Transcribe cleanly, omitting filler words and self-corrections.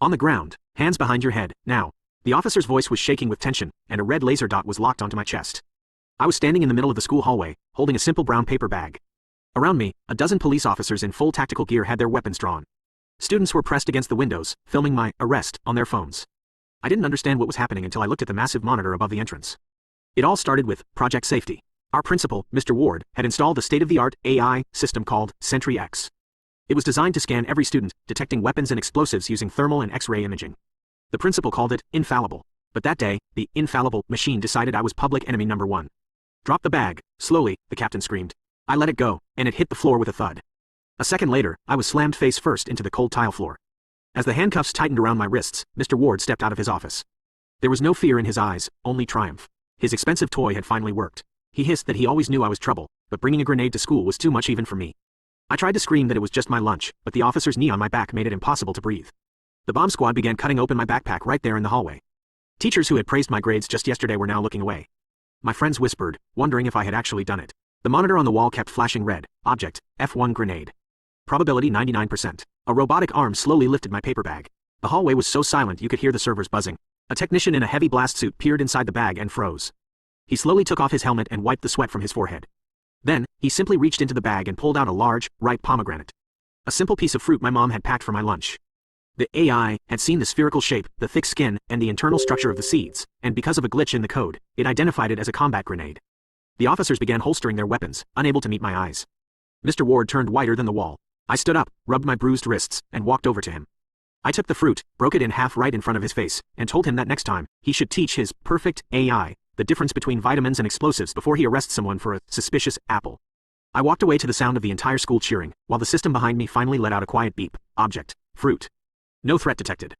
On the ground, hands behind your head, now. The officer's voice was shaking with tension, and a red laser dot was locked onto my chest. I was standing in the middle of the school hallway, holding a simple brown paper bag. Around me, a dozen police officers in full tactical gear had their weapons drawn. Students were pressed against the windows, filming my arrest on their phones. I didn't understand what was happening until I looked at the massive monitor above the entrance. It all started with Project Safety. Our principal, Mr. Ward, had installed a state-of-the-art AI system called Sentry X. It was designed to scan every student, detecting weapons and explosives using thermal and X-ray imaging. The principal called it infallible. But that day, the infallible machine decided I was public enemy number one. "Drop the bag, slowly," the captain screamed. I let it go, and it hit the floor with a thud. A second later, I was slammed face first into the cold tile floor. As the handcuffs tightened around my wrists, Mr. Ward stepped out of his office. There was no fear in his eyes, only triumph. His expensive toy had finally worked. He hissed that he always knew I was trouble, but bringing a grenade to school was too much even for me. I tried to scream that it was just my lunch, but the officer's knee on my back made it impossible to breathe. The bomb squad began cutting open my backpack right there in the hallway. Teachers who had praised my grades just yesterday were now looking away. My friends whispered, wondering if I had actually done it. The monitor on the wall kept flashing red. Object, F1 grenade. Probability 99%. A robotic arm slowly lifted my paper bag. The hallway was so silent you could hear the servers buzzing. A technician in a heavy blast suit peered inside the bag and froze. He slowly took off his helmet and wiped the sweat from his forehead. Then, he simply reached into the bag and pulled out a large, ripe pomegranate. A simple piece of fruit my mom had packed for my lunch. The AI had seen the spherical shape, the thick skin, and the internal structure of the seeds, and because of a glitch in the code, it identified it as a combat grenade. The officers began holstering their weapons, unable to meet my eyes. Mr. Ward turned whiter than the wall. I stood up, rubbed my bruised wrists, and walked over to him. I took the fruit, broke it in half right in front of his face, and told him that next time, he should teach his perfect AI the difference between vitamins and explosives before he arrests someone for a suspicious apple. I walked away to the sound of the entire school cheering, while the system behind me finally let out a quiet beep. Object, fruit. No threat detected.